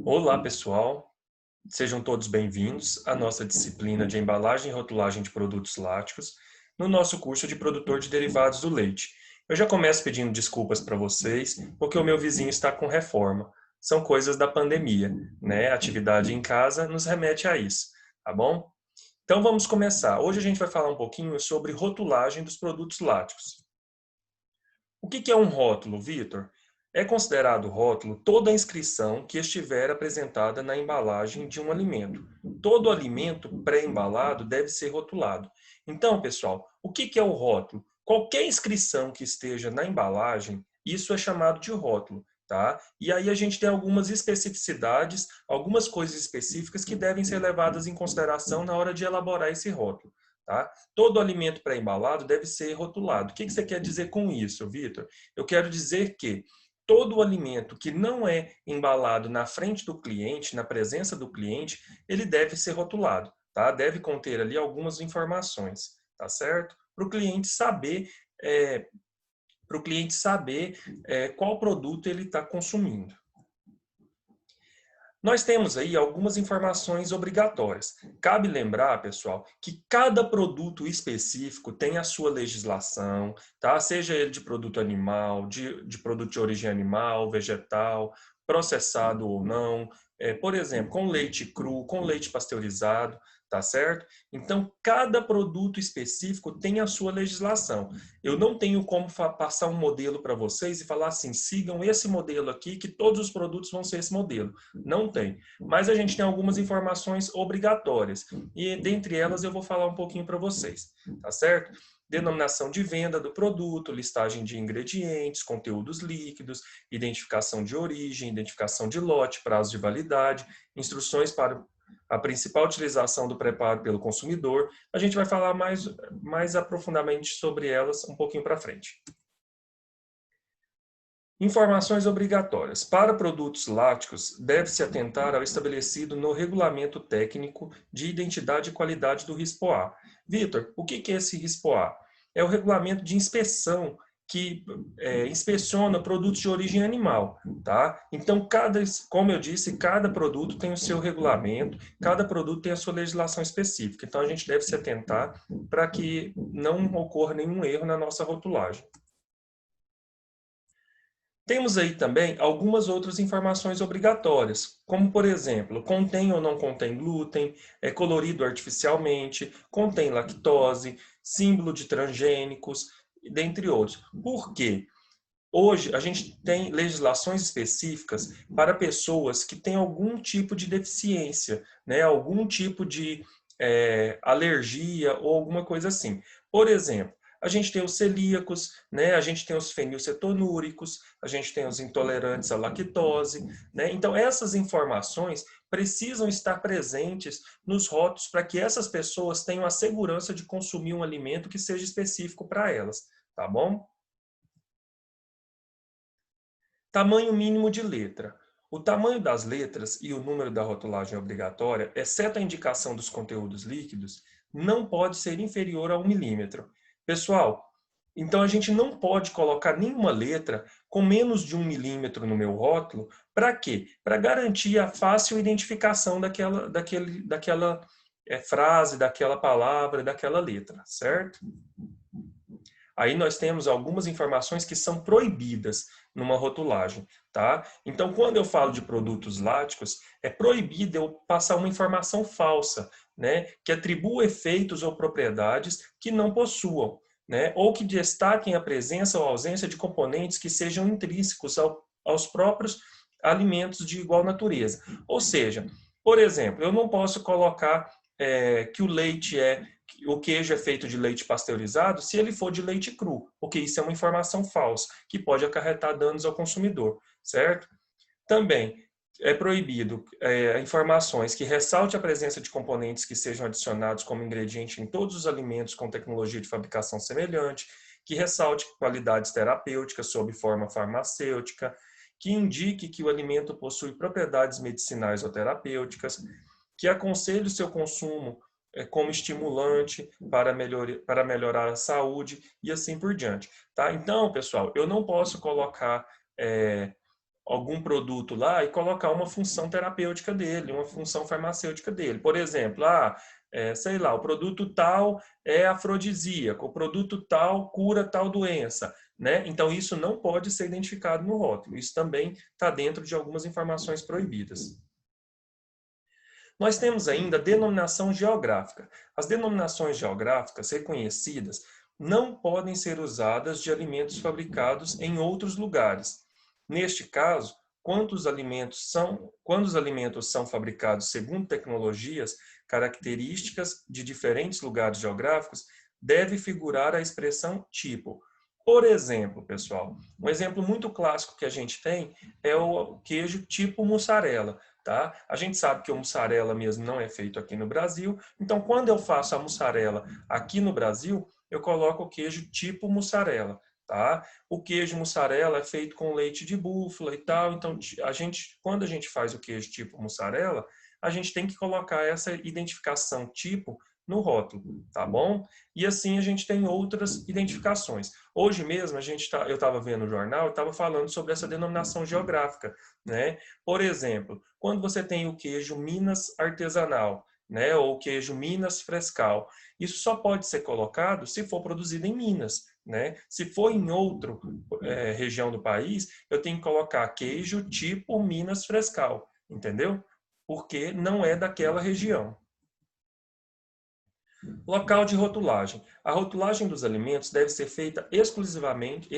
Olá, pessoal. Sejam todos bem-vindos à nossa disciplina de embalagem e rotulagem de produtos lácteos no nosso curso de produtor de derivados do leite. Eu já começo pedindo desculpas para vocês, porque o meu vizinho está com reforma. São coisas da pandemia, né? Atividade em casa nos remete a isso, tá bom? Então vamos começar. Hoje a gente vai falar um pouquinho sobre rotulagem dos produtos lácteos. O que é um rótulo, Vitor? É considerado rótulo toda a inscrição que estiver apresentada na embalagem de um alimento. Todo alimento pré-embalado deve ser rotulado. Então, pessoal, o que é o rótulo? Qualquer inscrição que esteja na embalagem, isso é chamado de rótulo, tá? E aí a gente tem algumas especificidades, algumas coisas específicas que devem ser levadas em consideração na hora de elaborar esse rótulo, tá? Todo alimento pré-embalado deve ser rotulado. O que você quer dizer com isso, Vitor? Eu quero dizer que todo alimento que não é embalado na frente do cliente, na presença do cliente, ele deve ser rotulado, tá? Deve conter ali algumas informações, tá certo? Para o cliente saber, qual produto ele está consumindo. Nós temos aí algumas informações obrigatórias. Cabe lembrar, pessoal, que cada produto específico tem a sua legislação, tá? Seja ele de produto animal, de produto de origem animal, vegetal, processado ou não, por exemplo, com leite cru, com leite pasteurizado, tá certo? Então, cada produto específico tem a sua legislação. Eu não tenho como passar um modelo para vocês e falar assim, sigam esse modelo aqui, que todos os produtos vão ser esse modelo. Não tem. Mas a gente tem algumas informações obrigatórias. E dentre elas eu vou falar um pouquinho para vocês, tá certo? Denominação de venda do produto, listagem de ingredientes, conteúdos líquidos, identificação de origem, identificação de lote, prazo de validade, instruções para a principal utilização do preparo pelo consumidor. A gente vai falar mais aprofundadamente sobre elas um pouquinho para frente. Informações obrigatórias. Para produtos lácteos, deve-se atentar ao estabelecido no Regulamento Técnico de Identidade e Qualidade do RISPOA. Vitor, o que é esse RISPOA? É o regulamento de inspeção que inspeciona produtos de origem animal, tá? Então, como eu disse, cada produto tem o seu regulamento, cada produto tem a sua legislação específica. Então, a gente deve se atentar para que não ocorra nenhum erro na nossa rotulagem. Temos aí também algumas outras informações obrigatórias, como por exemplo, contém ou não contém glúten, é colorido artificialmente, contém lactose, símbolo de transgênicos, dentre outros. Por quê? Hoje a gente tem legislações específicas para pessoas que têm algum tipo de deficiência, né? Algum tipo de alergia ou alguma coisa assim. Por exemplo, a gente tem os celíacos, né? A gente tem os fenilcetonúricos, a gente tem os intolerantes à lactose, né? Então essas informações precisam estar presentes nos rótulos para que essas pessoas tenham a segurança de consumir um alimento que seja específico para elas, tá bom? Tamanho mínimo de letra. O tamanho das letras e o número da rotulagem obrigatória, exceto a indicação dos conteúdos líquidos, não pode ser inferior a 1 milímetro. Pessoal, então a gente não pode colocar nenhuma letra com menos de 1 milímetro no meu rótulo. Para quê? Para garantir a fácil identificação daquela frase, daquela palavra, daquela letra, certo? Aí nós temos algumas informações que são proibidas numa rotulagem, tá? Então, quando eu falo de produtos láticos, é proibido eu passar uma informação falsa, né? Que atribua efeitos ou propriedades que não possuam, né? Ou que destaquem a presença ou ausência de componentes que sejam intrínsecos aos próprios alimentos de igual natureza. Ou seja, por exemplo, eu não posso colocar que o queijo é feito de leite pasteurizado se ele for de leite cru, porque isso é uma informação falsa, que pode acarretar danos ao consumidor, certo? Também é proibido informações que ressalte a presença de componentes que sejam adicionados como ingrediente em todos os alimentos com tecnologia de fabricação semelhante, que ressalte qualidades terapêuticas sob forma farmacêutica, que indique que o alimento possui propriedades medicinais ou terapêuticas, que aconselhe o seu consumo como estimulante para melhorar a saúde e assim por diante. Tá? Então, pessoal, eu não posso colocar algum produto lá e colocar uma função terapêutica dele, uma função farmacêutica dele. Por exemplo, sei lá, o produto tal é afrodisíaco, o produto tal cura tal doença, né? Então, isso não pode ser identificado no rótulo. Isso também está dentro de algumas informações proibidas. Nós temos ainda a denominação geográfica. As denominações geográficas reconhecidas não podem ser usadas de alimentos fabricados em outros lugares. Neste caso, quando os alimentos são fabricados segundo tecnologias, características de diferentes lugares geográficos, deve figurar a expressão tipo. Por exemplo, pessoal, um exemplo muito clássico que a gente tem é o queijo tipo mussarela. Tá? A gente sabe que o mussarela mesmo não é feito aqui no Brasil, então quando eu faço a mussarela aqui no Brasil, eu coloco o queijo tipo mussarela. Tá? O queijo mussarela é feito com leite de búfala e tal, então quando a gente faz o queijo tipo mussarela, a gente tem que colocar essa identificação tipo no rótulo, tá bom? E assim a gente tem outras identificações. Hoje mesmo eu estava vendo o jornal, estava falando sobre essa denominação geográfica, né? Por exemplo, quando você tem o queijo Minas artesanal, né, ou queijo Minas frescal, isso só pode ser colocado se for produzido em Minas, né? Se for em outra região do país, eu tenho que colocar queijo tipo Minas frescal, entendeu? Porque não é daquela região. Local de rotulagem. A rotulagem dos alimentos deve ser feita exclusivamente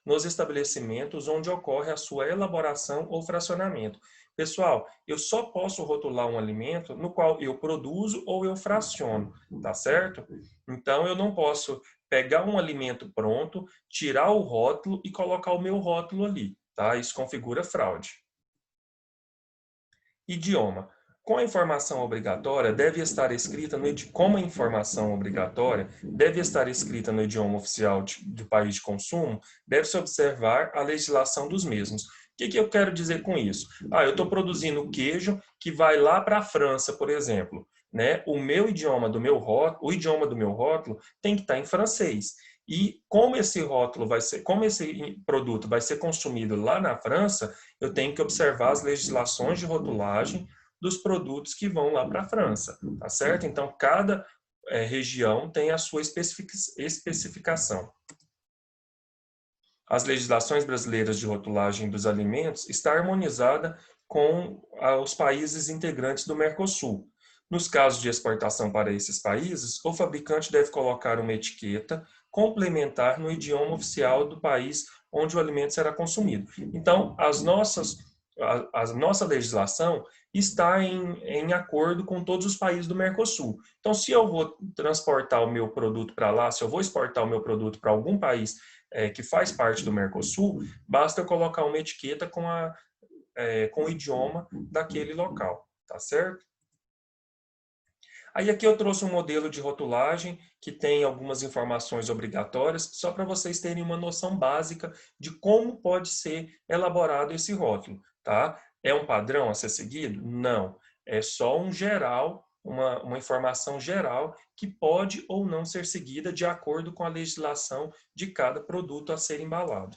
nos estabelecimentos onde ocorre a sua elaboração ou fracionamento. Pessoal, eu só posso rotular um alimento no qual eu produzo ou eu fraciono, tá certo? Então, eu não posso pegar um alimento pronto, tirar o rótulo e colocar o meu rótulo ali, tá? Isso configura fraude. Idioma. Com a informação obrigatória, deve estar escrita como a informação obrigatória deve estar escrita no idioma oficial do país de consumo, deve-se observar a legislação dos mesmos. O que eu quero dizer com isso? Eu estou produzindo queijo que vai lá para a França, por exemplo. Né? O idioma do meu rótulo tem que estar em francês. E como como esse produto vai ser consumido lá na França, eu tenho que observar as legislações de rotulagem dos produtos que vão lá para a França, tá certo? Então, cada região tem a sua especificação. As legislações brasileiras de rotulagem dos alimentos está harmonizada com os países integrantes do Mercosul. Nos casos de exportação para esses países, o fabricante deve colocar uma etiqueta complementar no idioma oficial do país onde o alimento será consumido. Então, a nossa legislação está em acordo com todos os países do Mercosul. Então, se eu vou transportar o meu produto para lá, se eu vou exportar o meu produto para algum país que faz parte do Mercosul, basta eu colocar uma etiqueta com o idioma daquele local, tá certo? Aí aqui eu trouxe um modelo de rotulagem que tem algumas informações obrigatórias, só para vocês terem uma noção básica de como pode ser elaborado esse rótulo, tá? É um padrão a ser seguido? Não. É só um geral, uma informação geral que pode ou não ser seguida de acordo com a legislação de cada produto a ser embalado.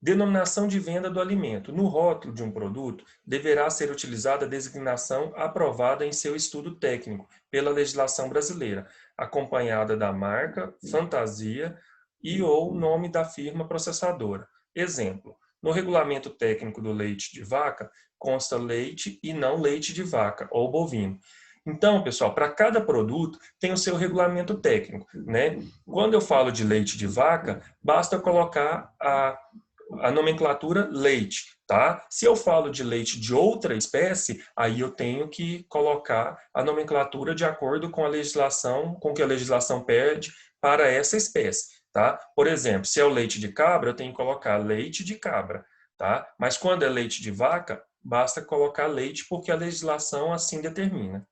Denominação de venda do alimento. No rótulo de um produto, deverá ser utilizada a designação aprovada em seu estudo técnico pela legislação brasileira, acompanhada da marca, fantasia e ou nome da firma processadora. Exemplo, no regulamento técnico do leite de vaca, consta leite e não leite de vaca ou bovino. Então, pessoal, para cada produto tem o seu regulamento técnico, né? Quando eu falo de leite de vaca, basta colocar a nomenclatura leite, tá? Se eu falo de leite de outra espécie, aí eu tenho que colocar a nomenclatura de acordo com a legislação, com que a legislação pede para essa espécie, tá? Por exemplo, se é o leite de cabra, eu tenho que colocar leite de cabra, tá? Mas quando é leite de vaca, basta colocar leite porque a legislação assim determina.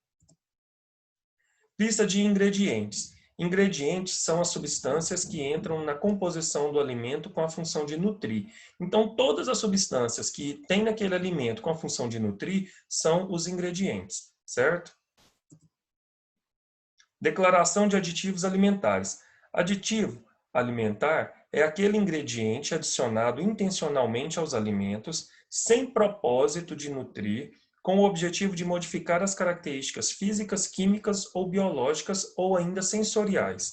Lista de ingredientes. Ingredientes são as substâncias que entram na composição do alimento com a função de nutrir. Então, todas as substâncias que tem naquele alimento com a função de nutrir são os ingredientes, certo? Declaração de aditivos alimentares. Aditivo alimentar é aquele ingrediente adicionado intencionalmente aos alimentos, sem propósito de nutrir, com o objetivo de modificar as características físicas, químicas ou biológicas ou ainda sensoriais.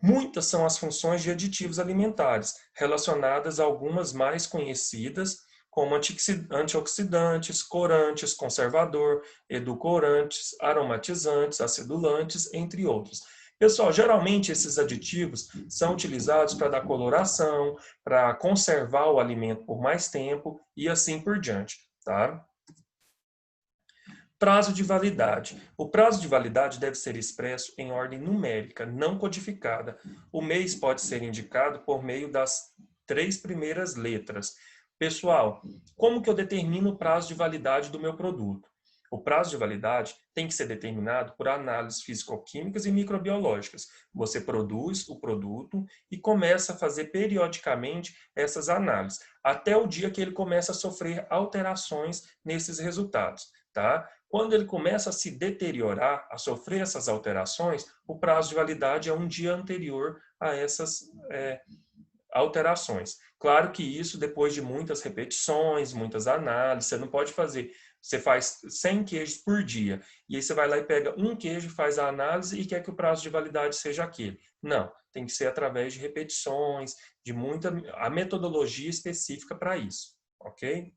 Muitas são as funções de aditivos alimentares, relacionadas a algumas mais conhecidas, como antioxidantes, corantes, conservador, edulcorantes, aromatizantes, acidulantes, entre outros. Pessoal, geralmente esses aditivos são utilizados para dar coloração, para conservar o alimento por mais tempo e assim por diante, tá? Prazo de validade. O prazo de validade deve ser expresso em ordem numérica, não codificada. O mês pode ser indicado por meio das 3 primeiras letras. Pessoal, como que eu determino o prazo de validade do meu produto? O prazo de validade tem que ser determinado por análises físico-químicas e microbiológicas. Você produz o produto e começa a fazer periodicamente essas análises, até o dia que ele começa a sofrer alterações nesses resultados, tá? Quando ele começa a se deteriorar, a sofrer essas alterações, o prazo de validade é um dia anterior a essas alterações. Claro que isso depois de muitas repetições, muitas análises, você não pode fazer. Você faz 100 queijos por dia, e aí você vai lá e pega um queijo, faz a análise e quer que o prazo de validade seja aquele. Não, tem que ser através de repetições, de a metodologia específica para isso, ok?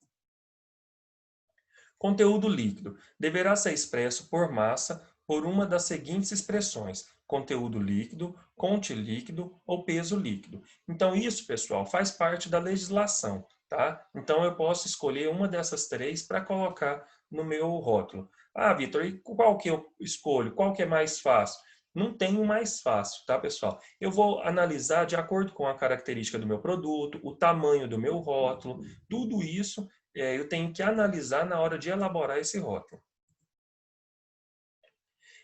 Conteúdo líquido deverá ser expresso por massa por uma das seguintes expressões: conteúdo líquido, conte líquido ou peso líquido. Então isso, pessoal, faz parte da legislação, tá? Então eu posso escolher uma dessas três para colocar no meu rótulo. Ah, Vitor, e qual que eu escolho? Qual que é mais fácil? Não tem o mais fácil, tá, pessoal? Eu vou analisar de acordo com a característica do meu produto, o tamanho do meu rótulo, tudo isso eu tenho que analisar na hora de elaborar esse rótulo.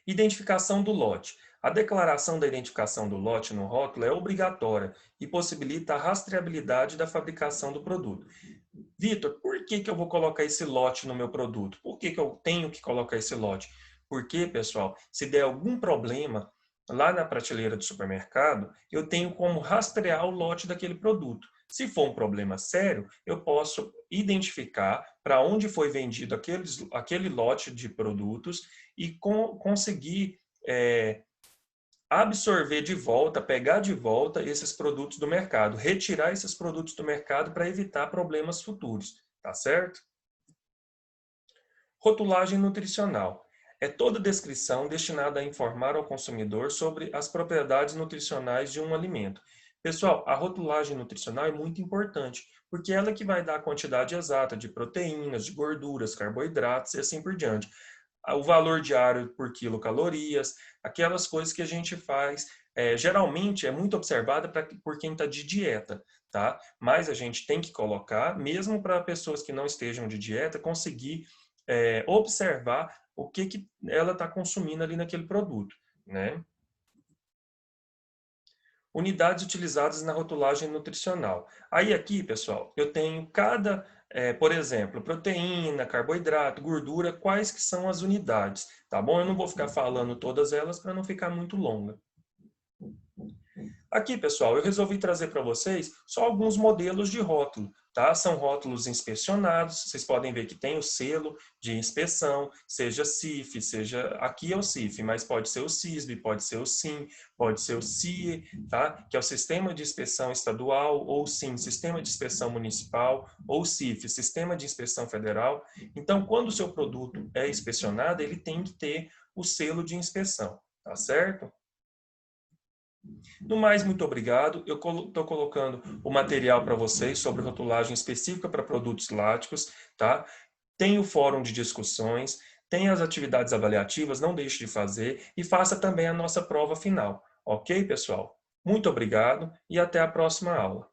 Identificação do lote. A declaração da identificação do lote no rótulo é obrigatória e possibilita a rastreabilidade da fabricação do produto. Vitor, por que eu vou colocar esse lote no meu produto? Por que eu tenho que colocar esse lote? Porque, pessoal, se der algum problema lá na prateleira do supermercado, eu tenho como rastrear o lote daquele produto. Se for um problema sério, eu posso identificar para onde foi vendido aquele lote de produtos e conseguir absorver de volta, pegar de volta esses produtos do mercado, retirar esses produtos do mercado para evitar problemas futuros, tá certo? Rotulagem nutricional. É toda descrição destinada a informar ao consumidor sobre as propriedades nutricionais de um alimento. Pessoal, a rotulagem nutricional é muito importante, porque ela é que vai dar a quantidade exata de proteínas, de gorduras, carboidratos e assim por diante. O valor diário por quilocalorias, aquelas coisas que a gente faz, geralmente é muito observada por quem está de dieta, tá? Mas a gente tem que colocar, mesmo para pessoas que não estejam de dieta, conseguir observar o que ela está consumindo ali naquele produto, né? Unidades utilizadas na rotulagem nutricional. Aí aqui, pessoal, eu tenho por exemplo, proteína, carboidrato, gordura, quais que são as unidades, tá bom? Eu não vou ficar falando todas elas para não ficar muito longa. Aqui, pessoal, eu resolvi trazer para vocês só alguns modelos de rótulo, tá? São rótulos inspecionados, vocês podem ver que tem o selo de inspeção, seja CIF, seja... Aqui é o CIF, mas pode ser o CISB, pode ser o SIM, pode ser o CIE, tá? Que é o Sistema de Inspeção Estadual, ou SIM, Sistema de Inspeção Municipal, ou CIF, Sistema de Inspeção Federal. Então, quando o seu produto é inspecionado, ele tem que ter o selo de inspeção, tá certo? No mais, muito obrigado. Eu estou colocando o material para vocês sobre rotulagem específica para produtos láticos, tá? Tem o fórum de discussões, tem as atividades avaliativas, não deixe de fazer e faça também a nossa prova final. Ok, pessoal? Muito obrigado e até a próxima aula.